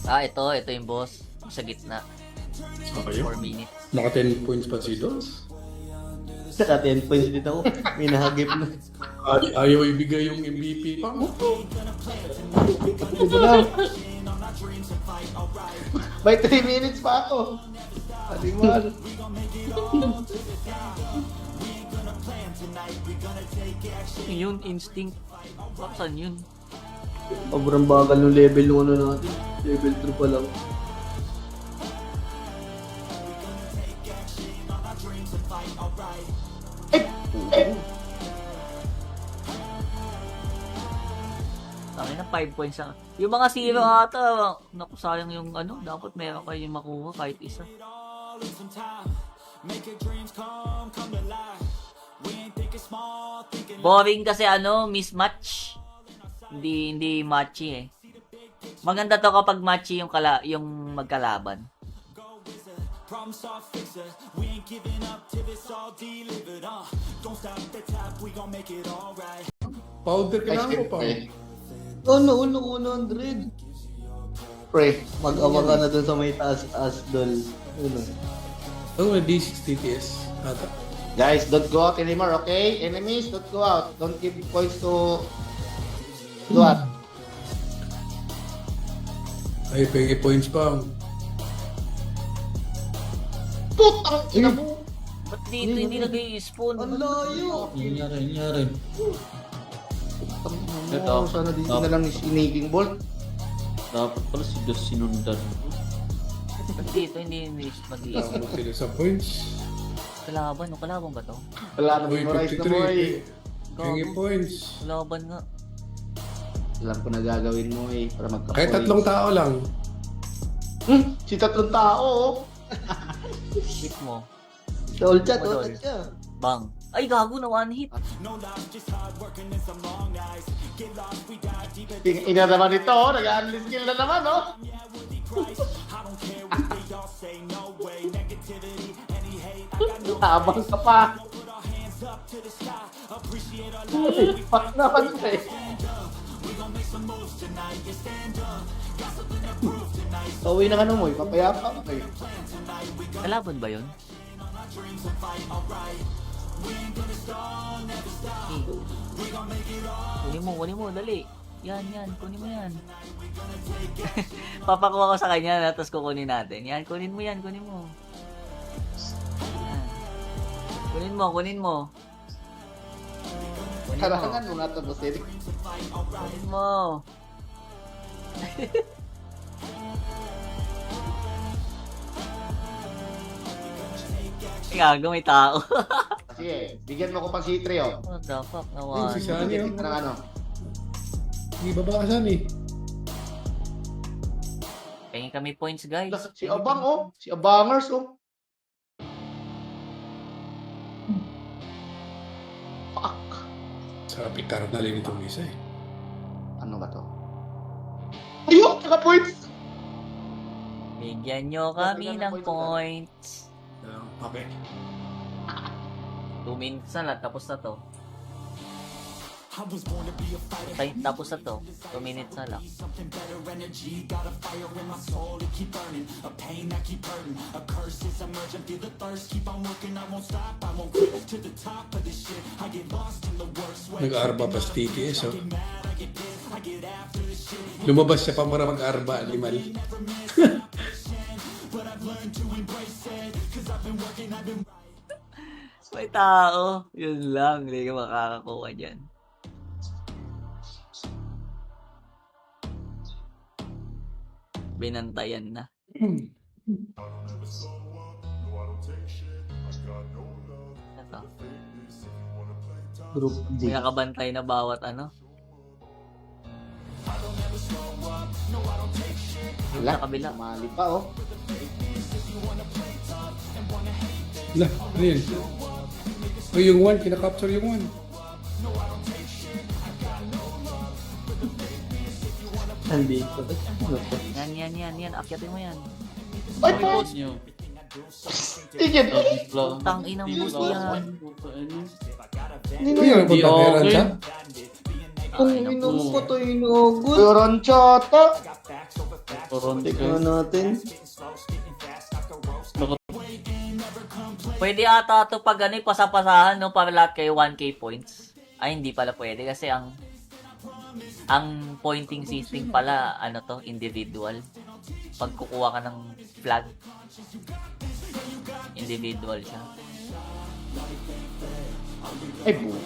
Ito yung boss. Sa gitna. Okay. 4 minutes. Naka 10 points pa si Dos. Saka 10 points dito ako. May nahagip na. Ayaw ibigay yung MVP pa mo. Dito lang. May 3 minutes pa ako. Alimal. Yun, instinct. Saan yun? Sobrang bagal ng level ng ano natin. Level 3 pa lang. Sabi na 5 points lang. Yung mga 0 ata, naku sayang yung ano, dapat meron kayo yung makuha kahit isa. Boring kasi ano, mismatch. Hindi matchy eh. Maganda to kapag matchy yung magkalaban. Powder kailangan mo pa. Ano, 100. Pre, mag-awa ka na dun sa may taas doll. Ano? Ano na D6 TTS? Ata. Guys, don't go out anymore, okay? Enemies, don't go out. Don't give points to what? Ay, penge points pa. Putang ina mo! Ba't dito hindi nag-i-spawn? Ang layo! Nangyari. Ito. Sana dito na lang is inaging bolt. Dapat pala si Dos sinundan. Ba't dito hindi mag-i-spawn? Ano sila sa points? Kalaban, no? Kalaban ba to? Wala na Uy, memorize na mo 53. eh. Penge points. Kalaban nga. Alam ko na gagawin mo eh, para magka Kahit 3 tao lang. Si 3 tao oh. Hit mo. All chat siya. Bang. Ay, gago na one hit. Ina naman ito oh, nag-unlist skill na naman oh. Habang ka pa. Fuck naman eh. Tawin ng ano mo, papayapa mo eh. Kalaban ba yun? Kunin mo, dali. Yan, kunin mo yan. Papakuha ko sa kanya, tapos kukunin natin. Yan, kunin mo. Yan. Kunin mo. Kunin mo. Karangan mo na ito, Bosiri. Kunin mo. Gago, may tao. Sige, bigyan mo ko pang C3 oh. What the fuck, Yung nawan. si Shani Bigyan oh. mo ng ano. Hindi babakasan eh. Pahingin kami points, guys. Si Abang oh. Si Abangers oh. Fuck. Sarap ikarnalin itong isa eh. Ano ba to? Ayok! Saka points! Bigyan nyo kami ng points. Okay. 2 minutes na lang, tapos na to. Tapos na to. 2 minutes na lang. Nag-arba pa sa TTS oh. Lumabas siya pa para mag-arba, limal. May tao. Yun lang. Hindi ka makakakuha dyan. Binantayan na. Ito. Group May D. nakabantay na bawat ano. Yung Wala. sa kabila. Mali pa oh. Lah, ano yun? O yung 1, kinakapture yung 1. Nandito. Ano to? Yan. Akyatin mo yan. Ay Ay, po! boss nyo. Tigil! Tang inang boost yan. Ano yun? Punta meron siya? Kung inong patay na agad. Kuya Ranchata. Toron Tignan natin. Pwede ata to pag ano, pasapasahan no, para lahat kayo 1k points. Ay, hindi pala pwede kasi ang pointing system pala, ano to, individual. Pag kukuha ka ng flag, individual siya. Ay, buko.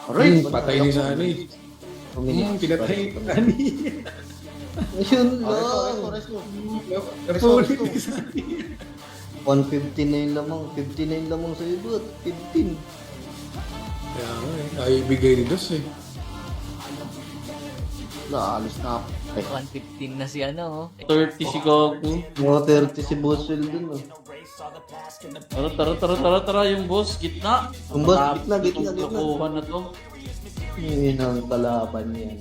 Aray, Patay ni Sunny. Pinatay ni Sunny. Ayun Resto, lang. resto. Napulit ni Sunny. 159 lamang. 59 lamang sa ibot. 15. Kaya nga eh. Ayaw ibigay ni Dos eh. Alis na ako. Ay, 115 na si ano, oh. 30 si Gago. Mga 30 si Boswell dun. Oh. Tara, yung boss, gitna. Yung boss, Marami gitna. itong lokohan na to. Yun ang kalaban yan.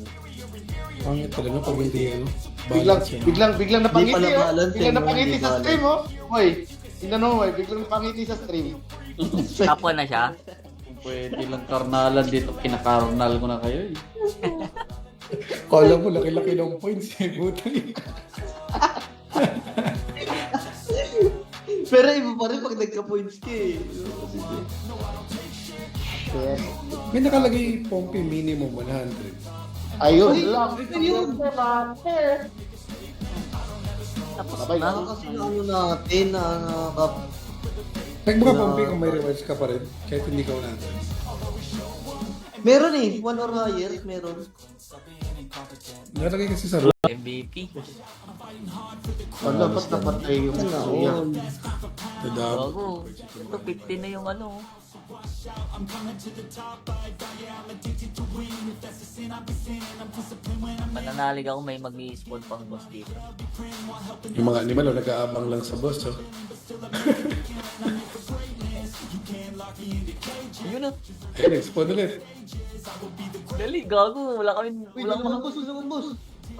Pangit talaga pag hindi ano. biglang, Balance yan. biglang napangiti, Di pala oh. balance, Biglang eh, no? napangiti Hindi sa balance. stream, oh. Hoy, tingnan mo, hoy. Biglang napangiti sa stream. Kapwa na siya. Kung pwede lang karnalan dito, kinakarnal ko na kayo eh. Kala mo laki-laki ng points eh. Butang ina. Pero iba pa rin pag nagka-points ka eh. May nakalagay Pompey minimum 100. Ayun lang. Ayun. Tapos Babay. na. Kasi na ano natin na nakaka... Nagbuka Pompey kung may rewards ka pa rin. Kahit hindi ka 100. Meron eh. 1 or higher. Meron. Nakalagay kasi sa room. MVP. Dapat napatay yung kuya. Ano? Tadab. Bago. Ito 15 na yung ano. Mananalig ako may mag-i-spawn pang boss dito. Yung mga animal nag-aabang lang sa boss. Oh. Yun na. Ayun, nag-spawn ulit. Dali, gago. Wala kami. Uy, Wala naman kami. boss, naman boss.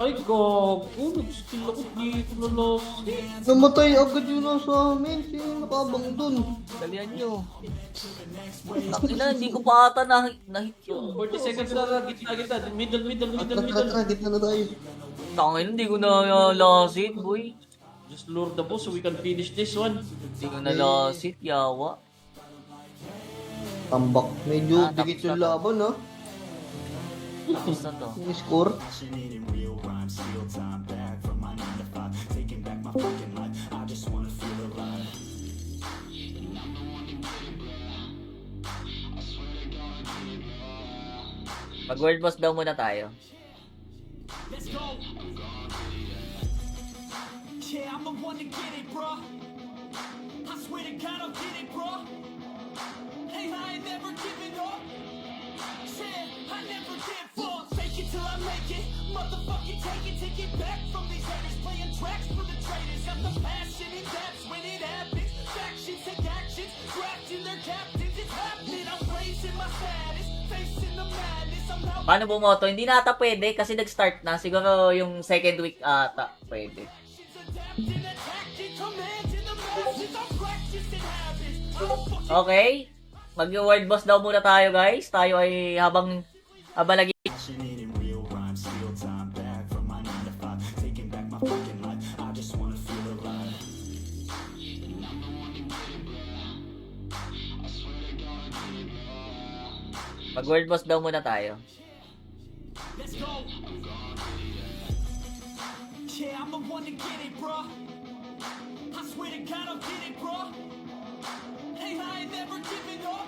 Ay, Gago, nag-skill ako dito na lost. Namatay agad yun lang sa amin. Sino nakabang dun? Dalihan nyo. Takina, hindi ko pa ata na-hit yun. 40 seconds na, gitna. Middle. Tara, gitna na tayo. Tangin, hindi ko na lasit, boy. Just lure the boss so we can finish this one. Hindi ko na lasit, yawa. Tambak. Medyo Ah, dikit tapos yung na to. laban ha. Tapos na to. Yung score. Mag-world boss daw muna tayo. Yeah, I'm the one to get it, bro. I swear to God, I'll get it, bro. Hey, I ain't never giving up. Yeah, I never give up. Fake it till I make it. Motherfucking take it back from these haters. Playing tracks for the traitors. Got the passion and that's when it happens. Factions take actions, drafting their captains. It's happening. I'm raising my status, facing the madness. I'm not. Paano bumoto? Hindi na ata pwede kasi nag-start na. Siguro yung second week ata pwede. Okay. Mag-word boss daw muna tayo, guys. Tayo ay habang lagi. Mag-word boss daw muna tayo. Let's go. Yeah, I'm the one to get it, bro. I swear to God, I'll get it, bro. Hey, I ain't never giving up.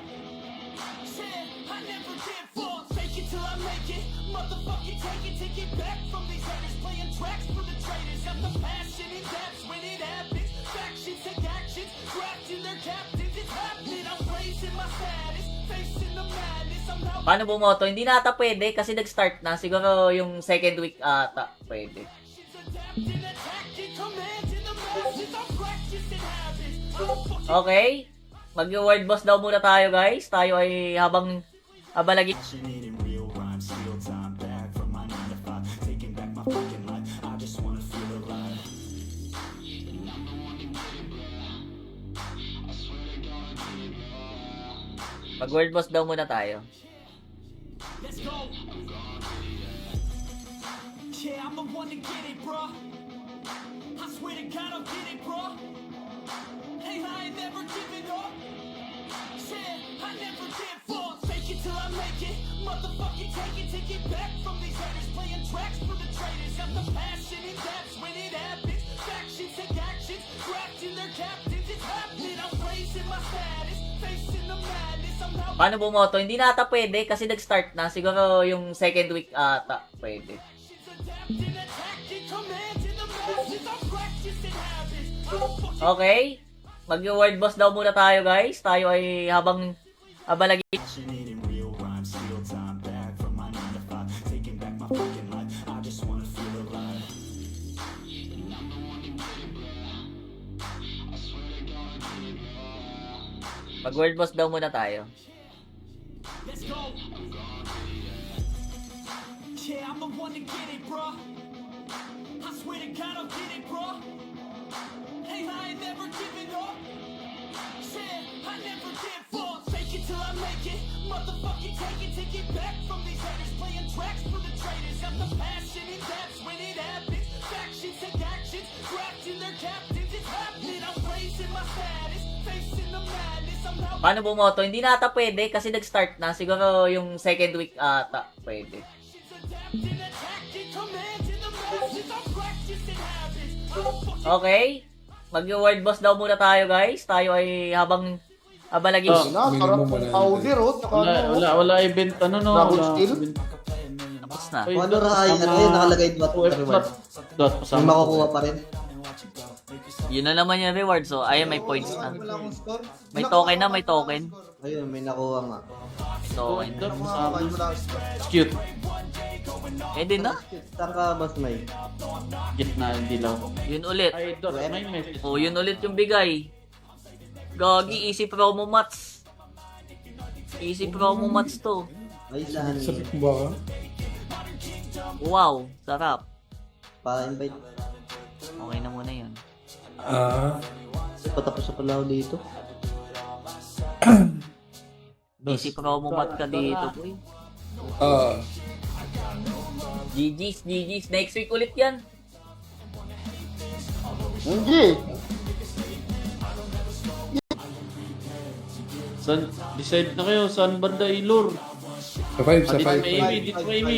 Yeah, I never give up. Fake it till I make it. Motherfucking take it back from these haters. Playing tracks for the traitors. Got the passion and that's when it happens. Factions take actions, drafting their captains. It's happening. I'm raising my status, facing the madness. I'm not. Paano bumoto? Hindi na ata pwede kasi nag-start na. Siguro yung second week ata pwede. Okay. Mag-word boss daw muna tayo, guys. Tayo ay habang Abalagi. Pag world boss daw muna tayo. Let's go. Yeah, I'm the one to get it, bro. I swear to God, I'll get it, bro. Hey, I ain't never giving up. Yeah, I never did fall. Fake it till I make it. Motherfucking take it back from these haters. Playing tracks for the traitors. Got the passion and that's when it happens. Factions take actions. Drafting their captains. It's happening. I'm raising my status. Facing the madness. I'm out. Paano bumoto? Hindi na ata pwede kasi nag-start na. Siguro yung second week ata pwede. Adapting, attacking, commanding the masses. I'm practicing habits. I'm fucking Okay? Mag-world boss daw muna tayo, guys. Tayo ay habang abalagi. Mag-world boss daw muna tayo. Let's go. Yeah, I'm the one to get it, bro. I swear to God, I'll get it, bro. Hey, I ain't never giving up. Yeah, I never did fall. Fake it till I make it. Motherfucking take it back from these haters. Playing tracks for the traitors. Got the passion and that's when it happens. Factions take actions. Drafting their captains. It's happening. I'm raising my status. Facing the madness. I'm out. Paano bumoto? Hindi na ata pwede kasi nag-start na. Siguro yung second week ata pwede. Adapting, attacking, commanding the masses. I'm practicing habits. I'm fucking Okay? Mag-world boss daw muna tayo, guys. Tayo ay habang abalagi. Oh. Na, sarap Minimum ng 100. powder, oh. Tsaka Wala event, ano no? Dragon Wala Steel? event. Tapos na. Uy, Kung ano Rai, ano yun, nakalagay ba ito Dot, reward? dot, May pasama. makukuha pa rin. Yun na naman yung reward. So, ayun, may points na. wala akong score. May token na, may token. Ayun, may nakuha nga. Token. Dot, Mga pasama. kain mo lang score. It's cute. Eh, din na. Saan ka, Boss May? Gitna, hindi lang. Yun ulit. Ay, dot, may message. Oh, yun ulit yung bigay. Gagi, easy promo mats. Easy promo mats to. Ay, saan? Sapit mo ba ka? Wow, sarap. Pa-invite. Okay na muna yun. Patapos na pala ako dito. Easy promo mat ka dito, boy. GG's. Next week ulit yan. Hindi. San, decide na kayo, saan banda ilur? Sa 5, sa Dito 5. kay Amy, dito kay Amy.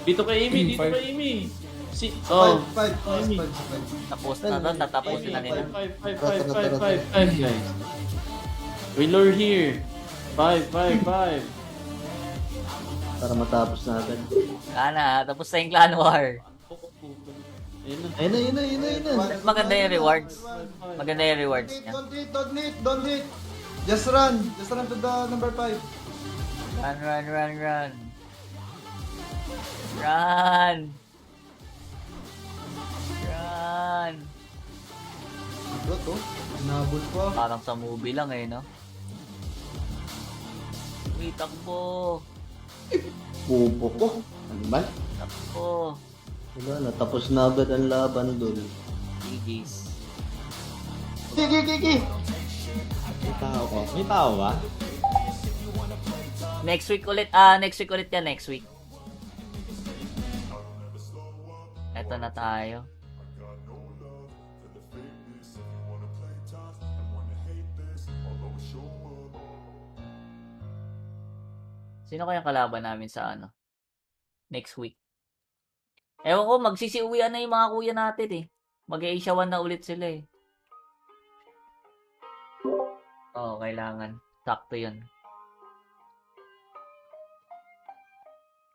Dito kay Amy, dito Five. kay Amy. Si, oh. 5. Tapos na doon, tatapusin na nila. 5, guys. We lure here. 5. Para matapos na agad. Sana, tapos na yung clan war. Ayun na. Ayun na. Maganda yung rewards. Maganda yung rewards niya. Don't hit. Just run to the number 5. Run. Ito to. Nabol pa. Parang sa movie lang eh, no? Uy, takbo. Pupo ko. Ano ba? Takbo. Wala na, tapos na agad ang laban doon. GG's. Kiki. May tao ba? Next week ulit yan, next week. Eto na tayo. Sino kayang kalaban namin sa ano? Next week. Ewan ko, magsisiuwian na yung mga kuya natin eh. Mag-Asia 1 na ulit sila eh. Oo, kailangan. Sakto yun.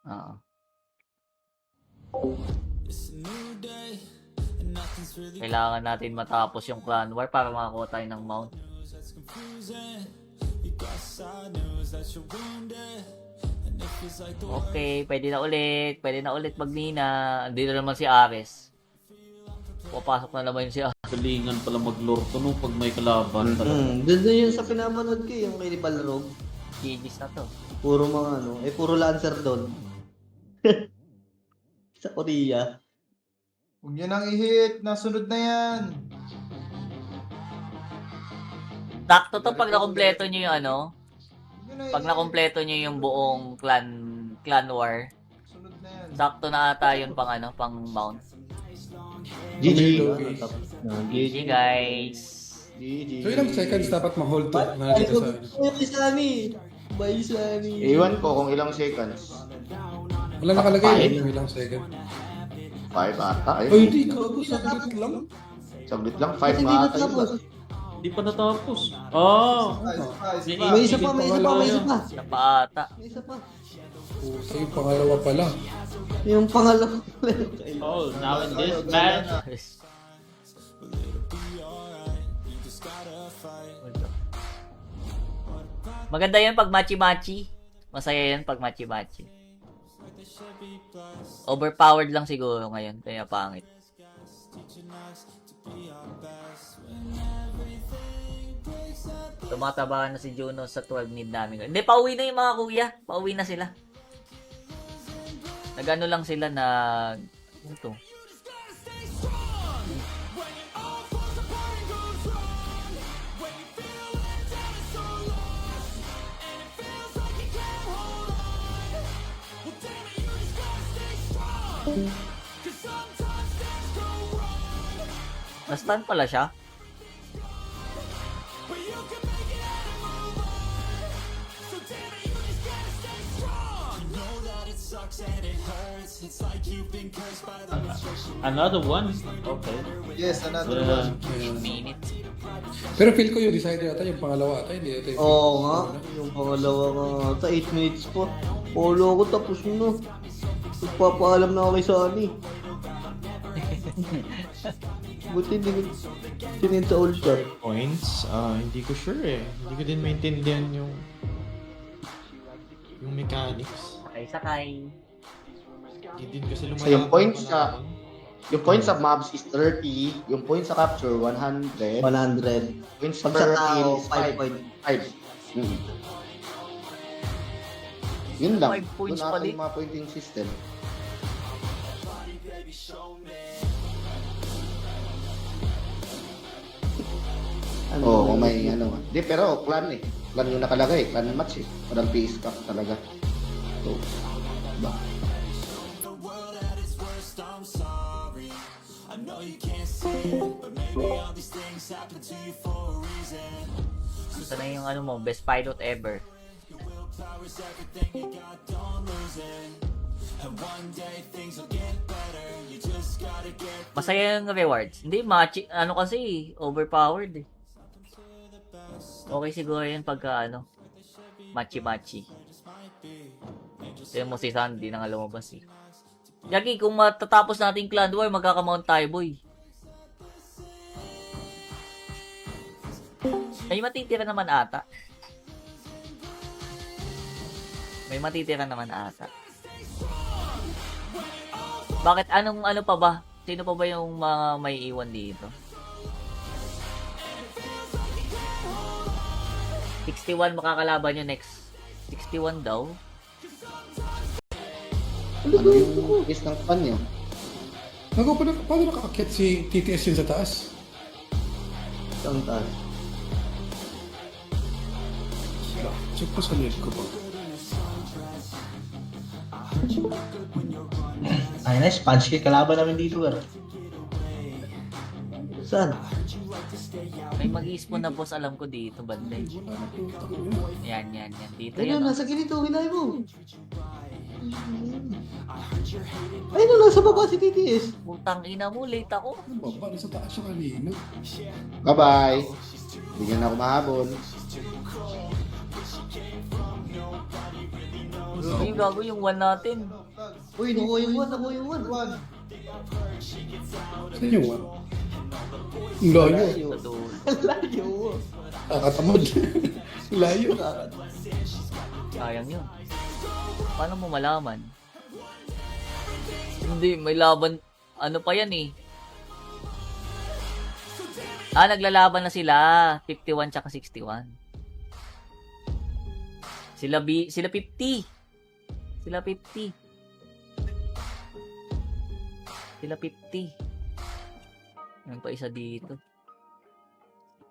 Oo. Kailangan natin matapos yung clan war para makakuha tayo ng mount. Okay, pwede na ulit magnina. Andito naman si Ares. Papasok na naman si Ares. Galingan pala mag-lure to no pag may kalaban. Doon yun sa pinapanood ko yung kay Balrog. GG's na to. Puro mga ano, puro Lancer doon. Sa Korea. Huwag nyo nang i-hit. Nasunod na yan. Takto to pag nakompleto nyo yung ano, Huwag nyo na pag i-hit. nakompleto nyo yung buong clan war. Sunod na yan. Sakto na ata yun pang ano, pang mount. GG. GG guys. GG. So ilang seconds dapat ma-hold to? Nakita sa ano. Bye, Sunny. Bye, Sunny. Iwan ko kung ilang seconds. Wala nakalagay Fine. yung ilang second. 5 ata. Ay, Ayun. hindi ko. Saglit lang. Saglit lang. 5 Ba't hindi ata. natapos? Hindi pa natapos. Oh! Isa pa. May isa pa, may isa pa, may isa pa. Siya pa ata. May isa pa. Pusa yung pangalawa pala. Yung pangalawa. Oh, now in this match, Maganda yan pag machi-machi. Masaya yan pag machi-machi. Overpowered lang siguro ngayon, kaya pangit. Tumataba na si Juno sa 12 mid namin. Hindi, pauwi na yung mga kuya. Pauwi na sila. Nagano lang sila na... Ano to? Na-stun pala siya. another one. Okay. Yes, another Yeah. one. 8 minutes. Pero feel ko yung decider ata, yung pangalawa ata, hindi ata yung Oo nga. Yung pangalawa nga. 8 minutes pa. Polo ko tapos na. Magpapaalam na ako kay Sunny. Buti hindi ko tinin sa all-star. Points? Hindi ko sure eh. Hindi ko din maintindihan yung mechanics. Sakay. Hindi din kasi So, yung points sa mobs is 30, yung points sa capture 100, 100. points Pag per sa tao, kill is 5 point. 5. Yun lang. 5 points Doon ata pa din. yung mga pointing system. Oo, may ano. Di, pero clan eh. Clan yung nakalagay. Clan match eh. Parang PS Cup talaga. So, ba? Ito na yung ano mo, best pilot ever. Masaya yung rewards. Hindi, ano kasi, overpowered eh. Okay siguro yun pagka ano, machi-machi. Tignan mo si Sandy na nga lumabas eh. Yagi, kung matatapos natin clan war, magkakamount tayo boy. May matitira naman ata. May matitira naman ata. Bakit? Ano pa ba? Sino pa ba yung mga may iwan dito? 61 makakalaban nyo next. 61 daw. Ano yung is ng clan nyo? Paano nakakakit si TTS yun sa taas? Ang taas. Check ko sa net ko ba? Ay, nice. Punch kick kalaban namin dito, Saan? May mag-i-spawn na boss alam ko dito banday. Yan. Dito Ayun, yan. nasa ganito, hinay mo. Ayun, nasa baba si TTS. Putang ina mo, late ako. Ano ba? Nasa taas siya kanina. Bye-bye. Bigyan na ako mahabol. Yung gago yung 1 natin. Uy, nakuha yung one. One. Saan yung one? Ang layo. Sa dulo. Layo. Kakatamad. Layo. Sayang yun. Paano mo malaman? Hindi, may laban. Ano pa yan eh? Naglalaban na sila. 51 tsaka 61. Sila 50. Sila 50. Sila 50. Yan pa isa dito.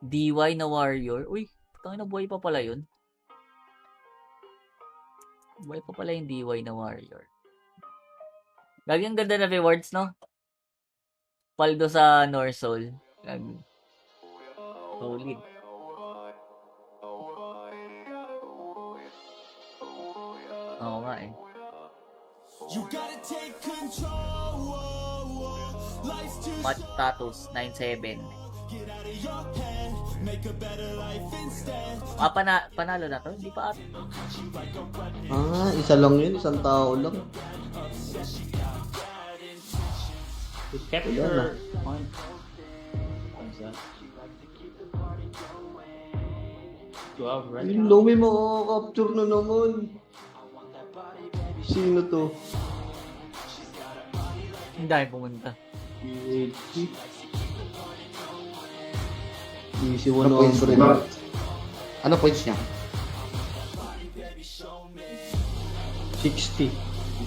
DY na warrior. Uy, tangina buhay pa pala yun. Buhay pa pala yung DY na warrior. Lagi ang ganda na rewards, no? Paldo sa Norsol. Solid. Oo nga eh. You gotta take control. Life's too Match status 9-7. get out of your head. Make a better life instead. Panalo na to? Hindi pa ata. Isa lang yun, isang tao lang. To Wala capture point. What's that? To have red. Yung Lomi makaka-capture na naman. Sino to? Ang dami pumunta. Easy Ano points 100. niya? Ano points niya? 60.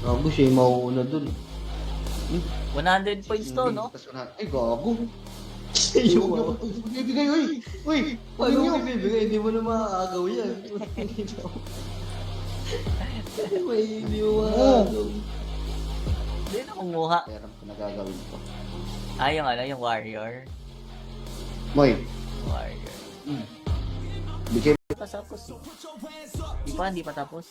Gago siya yung mauuna dun. 100 points to, no? Tas ay, gago. Yung Bibigay, uy! Uy! Paano mo ibibigay? Hindi mo na makakagaw yan. Hindi mo makakagaw. Hindi na kumuha. Pero ko nagagawin ko. Yung warrior. Moy, Warrior. bigay Hindi pa tapos. Hindi pa tapos.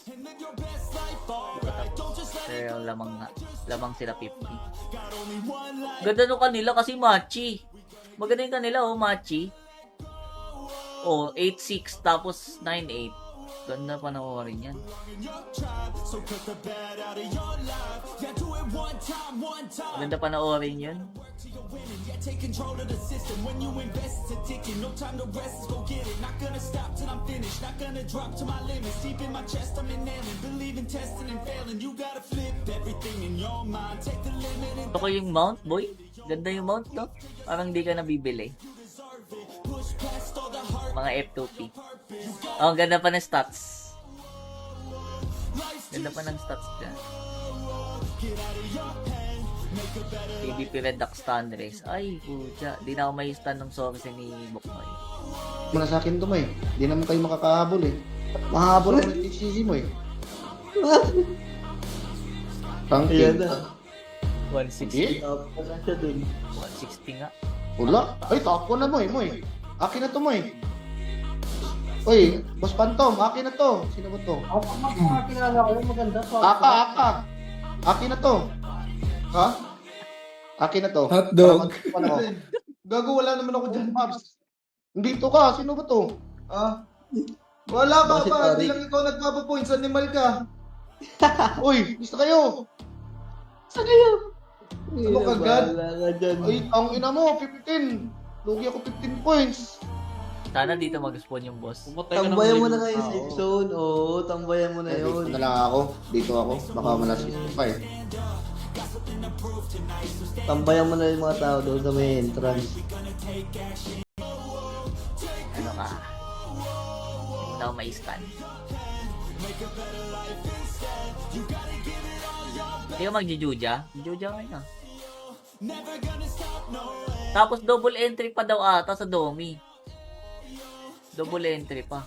Pero lamang sila 50. Ganda nung kanila kasi matchy. Maganda yung kanila, matchy. 8-6 tapos 9-8. Ganda pa na rin yan. So cut the bad out of your life. Yeah, do it one time. Ganda pa na rin yun. Yeah, take control of the system. When you invest, it's a ticket. No time to rest, let's go get it. Not gonna stop till I'm finished. Not gonna drop to my limits. Deep in my chest, I'm inhaling. Believe in testing and failing. You gotta flip everything in your mind. Take the limit and Ito ko yung mount, boy. Ganda yung mount, no? Parang di ka nabibili. push past all the hard. Mga F2P. Ang ganda pa ng stats. Ganda pa ng stats dyan. PvP Redux stun race. Ay, pucha. Di na ako may stun ng Source ni Boknoy. mo na sa akin to, Moy. Di naman kayo makakahabol eh. Mahabol ako ng TCC, Moy. Ayan Ranking. na. 160. Tapos na siya dun. 160 nga. Wala. Ay, top ko na, Moy. Moy. Akin na to, Moy. Uy, Boss Phantom, akin na to. Sino ba to? Aka. Akin na to. Ha? Akin na to. Hotdog. Para mag- ano? Gago, wala naman ako dyan, Pops. Dito ka, sino ba to? Ah? Wala ka Bakit, pa, Arik? hindi lang ikaw nagpapapoints, animal ka. Uy, gusto kayo. Ano ka, God? Wala ka dyan. Ay, ang ina mo, 15. Lugi ako 15 points. Sana dito mag-spawn yung boss. Pumatay ka ng Tambayan mo na limang kayo tao. safe zone. Oo, tambayan mo na Dito yun. na lang ako. Dito ako. Baka malasis pa eh. Tambayan mo na yung mga tao doon sa may entrance. Ano ka? Hindi na ako may stun. Hindi ka magjujuja? Jujuja ngayon ah. Tapos double entry pa daw ata sa Domi. Double entry pa.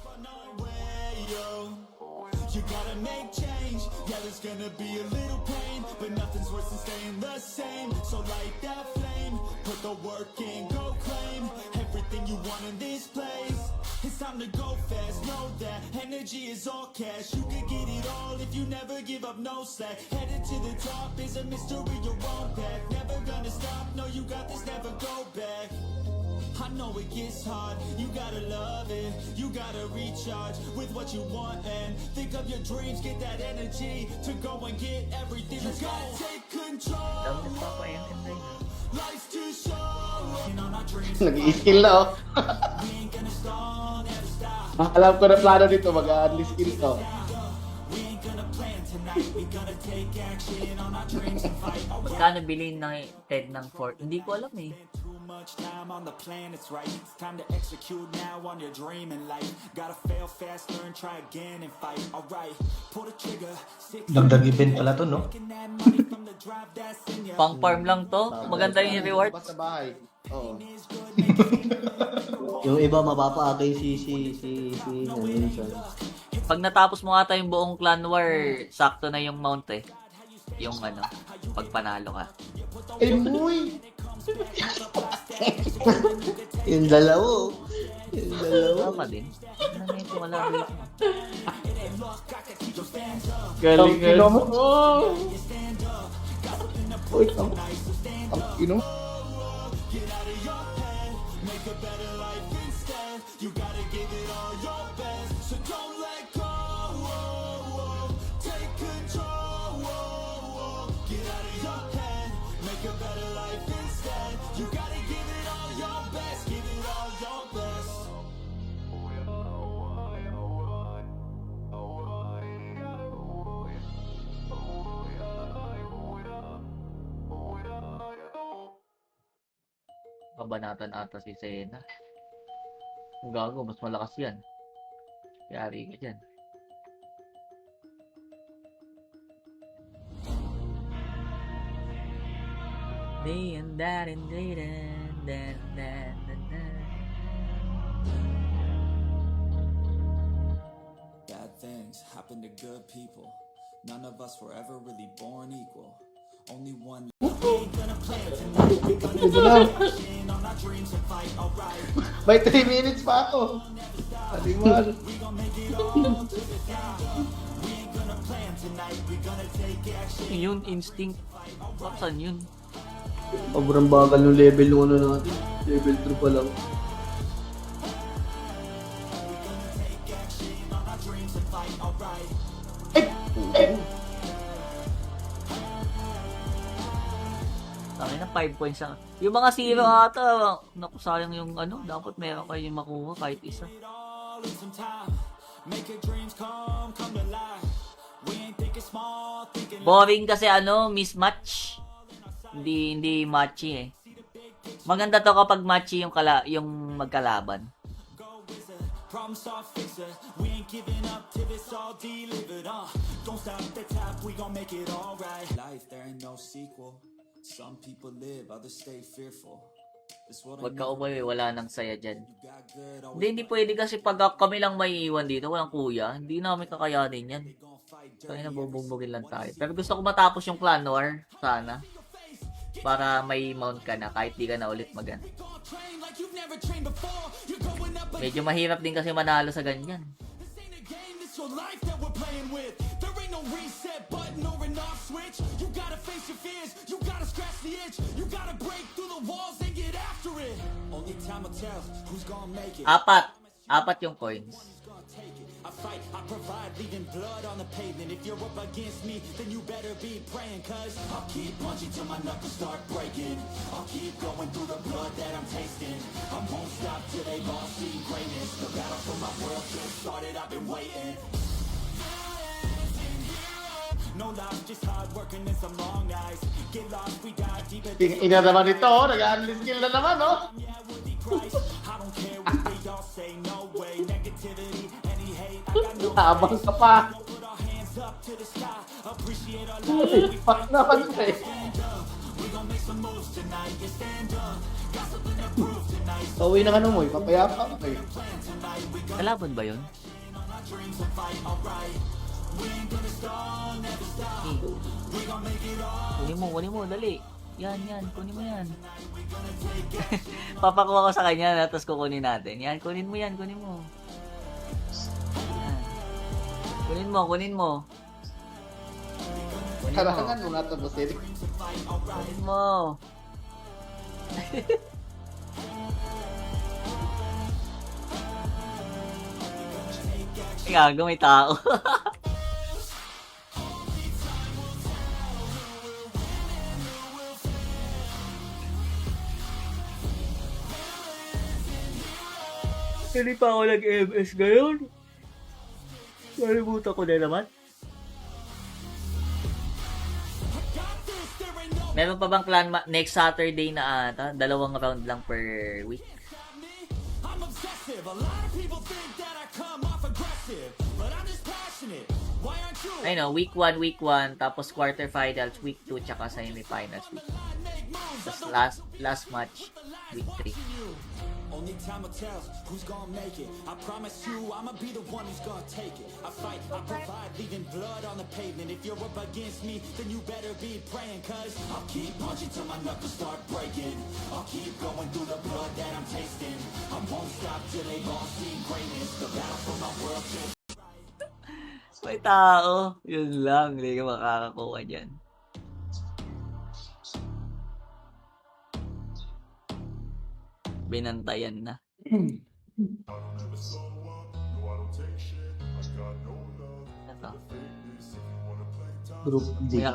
you gotta make change. Yeah, there's gonna be a little pain, but nothing's worse than staying the same. So light that flame, put the work in, go claim everything you want in this place. It's time to go fast, know that energy is all cash. You can get it all if you never give up, no slack. Headed to the top is a mystery, your own path. Never gonna stop, no, you got this, never go back. I know it gets hard, you gotta love it. You gotta recharge with what you want and think of your dreams. Get that energy to go and get everything. You gotta take control. Daw nagpapa-end na yun. Life's too short. On our dreams, Nag-i-skill na oh. we ain't gonna stall, never stop. Alam ko na plano dito, mag-a-unleash skill to. We ain't gonna plan tonight. We gonna take action on our Magkano bilhin ng Ted ng Fort? Hindi ko alam eh. Too much time on the planets, right? It's time to execute now on your dream in life. Gotta fail fast, learn, try again and fight. Alright, pull the trigger. Dagdag event pala to, no? Taking that money from the drive that's in ya. Pang farm lang to. Maganda yung reward. Basta bahay. Oo. Yung iba mapapaagay minsan. Pag natapos mo ata yung buong clan war, sakto na yung mount eh. Yung ano, pag panalo ka. Eh, muy! Yung dalawa. Yung dalawa. Tama din. Ano na yung wala rito. Galing Ang ino mo. Oh! Uy, ang ino. You gotta give it all your best. So don't let go. Take control. Get out of your head. Make a better life instead. You gotta give it all your best. Give it all your best. Pabanatan ata si Sena. Kung gago, mas malakas yan. Yari ka dyan. Bad things happen to good people. None of us were ever really born equal. Only one. May 3 minutes pa ako. Alimal. Yun, instinct. Saan yun? Sobrang bagal ng level ng ano natin. Level 3 pa lang. Tangin na 5 points lang. Yung mga zero ata, naku sayang yung ano, dapat meron kayo yung makuha kahit isa. All in some time. Make your dreams come to life. We ain't thinking small, thinking Boring kasi ano, mismatch. Hindi matchy eh. Maganda to kapag matchy yung yung magkalaban. go wizard. Problem solved, fixer. We ain't giving up till it's all delivered. Don't stop at the top, we gon' make it alright. Life, there ain't no sequel. Some people live, others stay fearful. It's what I Wag ka know. umay, wala nang saya dyan. You got good, always Hindi pwede kasi pag kami lang may iwan dito, walang kuya, hindi namin kakayanin yan. gon' fight Kaya dirty. na bubugbugin lang tayo. Pero gusto ko matapos yung clan war, sana. Para may mount ka na, kahit di ka na ulit magan. Train like you've never trained before. You're going up Medyo mahirap din kasi manalo sa ganyan. This ain't a game, this your life that we're playing with. There ain't no reset button or an off switch. You gotta face your fears, you gotta scratch the itch. You gotta break through the walls and get after it. Only time will tell who's gonna make it. Apat yung coins. Who's gonna take it? I fight, I provide, leaving blood on the pavement. If you're up against me, then you better be praying. Cause I'll keep punching till my knuckles start breaking. I'll keep going through the blood that I'm tasting. I won't stop till they all see greatness. The battle for my world just started, I've been waiting. No lies, just hard working and some long nights. Get lost, we dive deep into Ina naman ito, nag-unlist skill na naman, oh. yeah, we'll be Christ. I don't care what they all say, no way. Negativity, any hate, I got no Habang ka pa. Put our hands up to the sky. Appreciate our life. We Fuck naman ka eh. stand up. We gon' make some moves tonight. Yeah, stand up. Got something to prove tonight. Pauwi ng ano mo, papayapa ka eh. Plan tonight. We gon' Kalaban ba yun? on our dreams and fight. Alright. We ain't gonna stall, never stop. We gon' make it all. Kunin mo, dali. Yan, kunin mo yan. Papakuha ko sa kanya, tapos kukunin natin. Yan, kunin mo yan, kunin mo. Yan. Kunin mo. Kunin mo. Harangan mo nga tapusin. Kunin mo. Gago, may tao. Hindi pa ako nag-MS ngayon. Nalimutan ko na naman. Meron pa bang clan next Saturday na ata? 2 round lang per week. I'm obsessive. A lot of people think that I come off aggressive, but I'm just passionate. Why aren't you? I know, week 1, tapos quarterfinals, week 2, tsaka semifinals, week 2. Tapos last match, week 3. Only time will tell who's gonna make it. I promise you, I'ma be the one who's gonna take it. I fight, I provide, leaving blood on the pavement. If you're up against me, then you better be praying, cause I'll keep punching till my knuckles start breaking. I'll keep going through the blood that I'm tasting. I won't stop till they've all seen greatness. The battle for my world just May tao. Yun lang, hindi ka makakakuha dyan. Binantayan na. Ito. Group D. May